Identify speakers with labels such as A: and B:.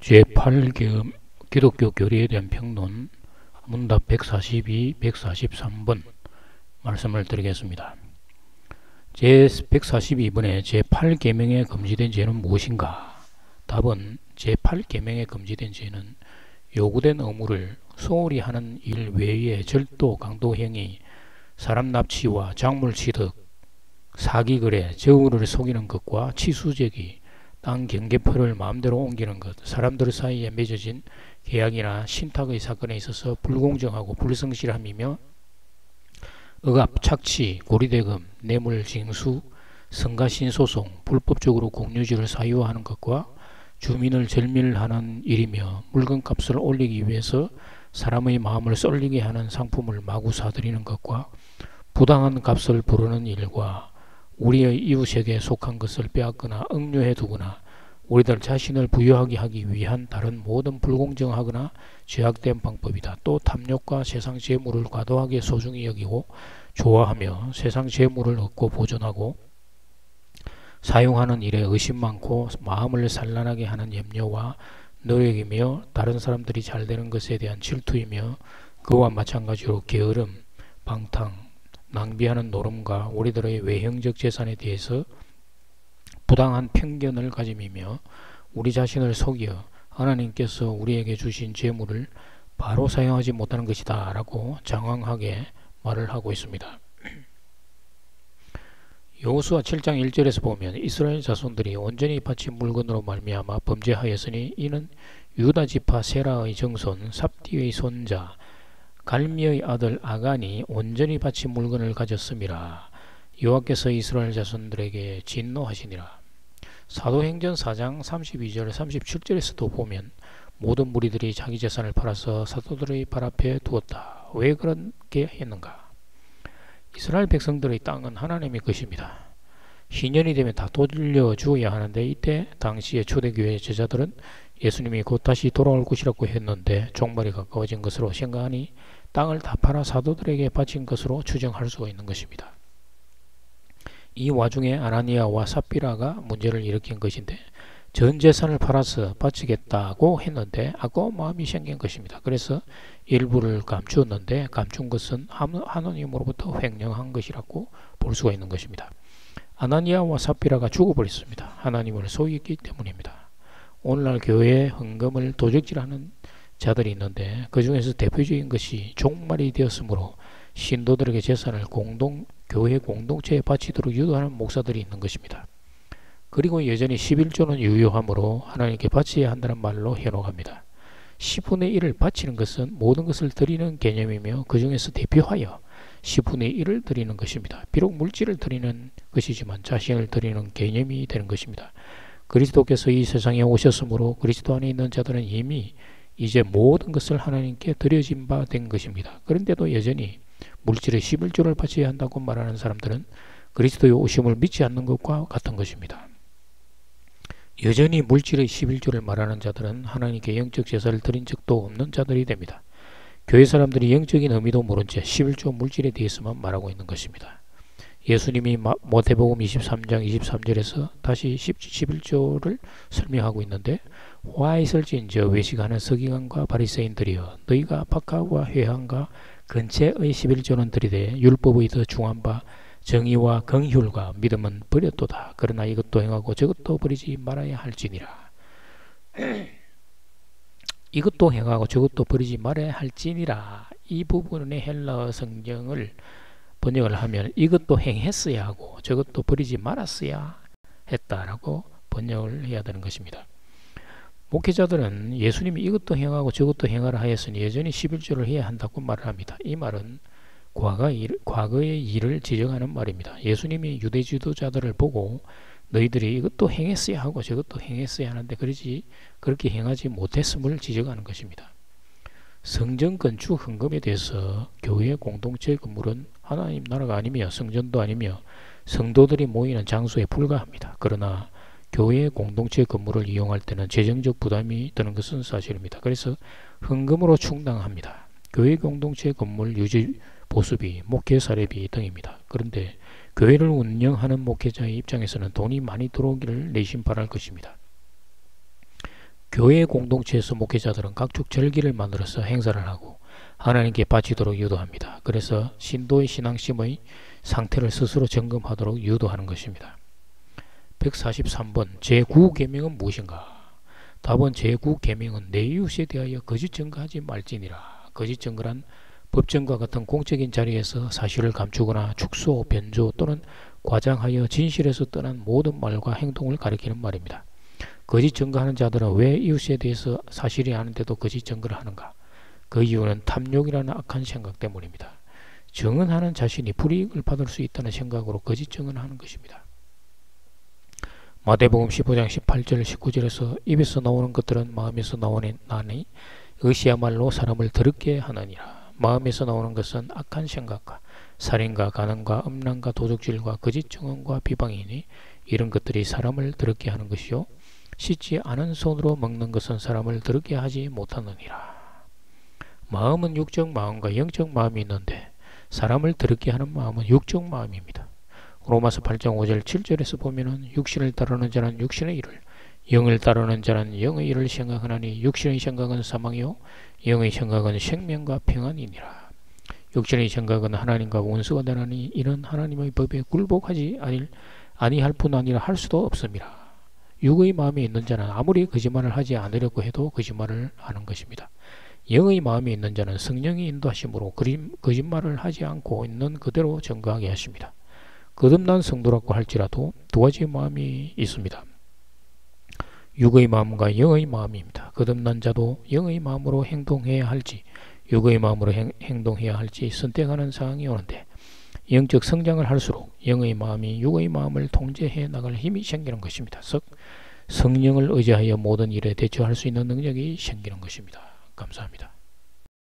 A: 제8기 기독교 교리에 대한 평론 문답 142, 143번 말씀을 드리겠습니다. 제142번에 제8계명에 금지된 죄는 무엇인가? 답은 제8계명에 금지된 죄는 요구된 의무를 소홀히 하는 일 외에 절도, 강도 행위, 사람 납치와 작물 취득, 사기 거래, 저울을 속이는 것과 치수제기, 땅 경계표를 마음대로 옮기는 것, 사람들 사이에 맺어진 계약이나 신탁의 사건에 있어서 불공정하고 불성실함이며 억압, 착취, 고리대금, 뇌물, 징수, 성가신소송, 불법적으로 공유지를 사유하는 것과 주민을 절밀하는 일이며 물건값을 올리기 위해서 사람의 마음을 쏠리게 하는 상품을 마구 사들이는 것과 부당한 값을 부르는 일과 우리의 이웃에게 속한 것을 빼앗거나 억류해 두거나 우리들 자신을 부유하게 하기 위한 다른 모든 불공정하거나 죄악된 방법이다. 또 탐욕과 세상 재물을 과도하게 소중히 여기고 좋아하며 세상 재물을 얻고 보존하고 사용하는 일에 의심 많고 마음을 산란하게 하는 염려와 노력이며 다른 사람들이 잘 되는 것에 대한 질투이며 그와 마찬가지로 게으름, 방탕, 낭비하는 노름과 우리들의 외형적 재산에 대해서 부당한 편견을 가짐이며 우리 자신을 속여 하나님께서 우리에게 주신 재물을 바로 사용하지 못하는 것이다 라고 장황하게 말을 하고 있습니다. 여호수아 7장 1절에서 보면 이스라엘 자손들이 온전히 바친 물건으로 말미암아 범죄하였으니 이는 유다 지파 세라의 정손 삽디의 손자 갈미의 아들 아간이 온전히 바친 물건을 가졌음이라. 여호와께서 이스라엘 자손들에게 진노하시니라. 사도행전 4장 32절 37절에서도 보면 모든 무리들이 자기 재산을 팔아서 사도들의 발 앞에 두었다. 왜 그렇게 했는가? 이스라엘 백성들의 땅은 하나님의 것입니다. 희년이 되면 다 돌려주어야 하는데 이때 당시의 초대교회 제자들은 예수님이 곧 다시 돌아올 것이라고 했는데 종말이 가까워진 것으로 생각하니 땅을 다 팔아 사도들에게 바친 것으로 추정할 수가 있는 것입니다. 이 와중에 아나니아와 삽비라가 문제를 일으킨 것인데 전 재산을 팔아서 바치겠다고 했는데 아까운 마음이 생긴 것입니다. 그래서 일부를 감추었는데 감춘 것은 하나님으로부터 횡령한 것이라고 볼 수가 있는 것입니다. 아나니아와 삽비라가 죽어버렸습니다. 하나님을 속였기 때문입니다. 오늘날 교회에 헌금을 도적질하는 자들이 있는데 그 중에서 대표적인 것이 종말이 되었으므로 신도들에게 재산을 교회 공동체에 바치도록 유도하는 목사들이 있는 것입니다. 그리고 여전히 11조는 유효하므로 하나님께 바쳐야 한다는 말로 해놓습니다. 10분의 1을 바치는 것은 모든 것을 드리는 개념이며 그 중에서 대표하여 10분의 1을 드리는 것입니다. 비록 물질을 드리는 것이지만 자신을 드리는 개념이 되는 것입니다. 그리스도께서 이 세상에 오셨으므로 그리스도 안에 있는 자들은 이미 이제 모든 것을 하나님께 드려진 바 된 것입니다. 그런데도 여전히 물질의 11조를 바쳐야 한다고 말하는 사람들은 그리스도의 오심을 믿지 않는 것과 같은 것입니다. 여전히 물질의 11조를 말하는 자들은 하나님께 영적 제사를 드린 적도 없는 자들이 됩니다. 교회 사람들이 영적인 의미도 모른 채 11조 물질에 대해서만 말하고 있는 것입니다. 예수님이 마태복음 23장 23절에서 다시 11조를 설명하고 있는데 화 있을진저 외식하는 서기관과 바리새인들이여 너희가 박하와 회항과 근체의 11조는 드리되 율법의 더 중한 바 정의와 긍휼과 믿음은 버렸도다. 그러나 이것도 행하고 저것도 버리지 말아야 할지니라. 이것도 행하고 저것도 버리지 말아야 할지니라. 이 부분의 헬라어 성경을 번역을 하면 이것도 행했어야 하고 저것도 버리지 말았어야 했다라고 번역을 해야 되는 것입니다. 목회자들은 예수님이 이것도 행하고 저것도 행하라 하였으니 여전히 11조를 해야 한다고 말을 합니다. 이 말은 과거의 일을 지적하는 말입니다. 예수님이 유대 지도자들을 보고 너희들이 이것도 행했어야 하고 저것도 행했어야 하는데 그렇게 행하지 못했음을 지적하는 것입니다. 성전 건축 헌금에 대해서 교회 공동체 건물은 하나님 나라가 아니며 성전도 아니며 성도들이 모이는 장소에 불과합니다. 그러나 교회 공동체 건물을 이용할 때는 재정적 부담이 드는 것은 사실입니다. 그래서 헌금으로 충당합니다. 교회 공동체 건물 유지 보수비, 목회 사례비 등입니다. 그런데 교회를 운영하는 목회자의 입장에서는 돈이 많이 들어오기를 내심 바랄 것입니다. 교회 공동체에서 목회자들은 각종 절기를 만들어서 행사를 하고 하나님께 바치도록 유도합니다. 그래서 신도의 신앙심의 상태를 스스로 점검하도록 유도하는 것입니다. 143번 제9계명은 무엇인가? 답은 제9계명은 내 이웃에 대하여 거짓 증거하지 말지니라. 거짓 증거란 법정과 같은 공적인 자리에서 사실을 감추거나 축소, 변조 또는 과장하여 진실에서 떠난 모든 말과 행동을 가리키는 말입니다. 거짓 증거하는 자들은 왜 이웃에 대해서 사실이 아닌데도 거짓 증거를 하는가? 그 이유는 탐욕이라는 악한 생각 때문입니다. 증언하는 자신이 불이익을 받을 수 있다는 생각으로 거짓 증언하는 것입니다. 마태복음 15장 18절 19절에서 입에서 나오는 것들은 마음에서 나오나니 의시야말로 사람을 더럽게 하느니라. 마음에서 나오는 것은 악한 생각과 살인과 간음과 음란과 도둑질과 거짓 증언과 비방이니 이런 것들이 사람을 더럽게 하는 것이요 씻지 않은 손으로 먹는 것은 사람을 더럽게 하지 못하느니라. 마음은 육적 마음과 영적 마음이 있는데 사람을 더럽게 하는 마음은 육적 마음입니다. 로마서 8장 5절 7절에서 보면은 육신을 따르는 자는 육신의 일을 영을 따르는 자는 영의 일을 생각하나니 육신의 생각은 사망이요 영의 생각은 생명과 평안이니라. 육신의 생각은 하나님과 원수가 되나니 이는 하나님의 법에 굴복하지 아니할 뿐 아니라 할 수도 없습니다. 육의 마음이 있는 자는 아무리 거짓말을 하지 않으려고 해도 거짓말을 하는 것입니다. 영의 마음이 있는 자는 성령이 인도하심으로 거짓말을 하지 않고 있는 그대로 증거하게 하십니다. 거듭난 성도라고 할지라도 두 가지 마음이 있습니다. 육의 마음과 영의 마음입니다. 거듭난 자도 영의 마음으로 행동해야 할지 육의 마음으로 행동해야 할지 선택하는 상황이 오는데 영적 성장을 할수록 영의 마음이 육의 마음을 통제해 나갈 힘이 생기는 것입니다. 즉 성령을 의지하여 모든 일에 대처할 수 있는 능력이 생기는 것입니다. 감사합니다.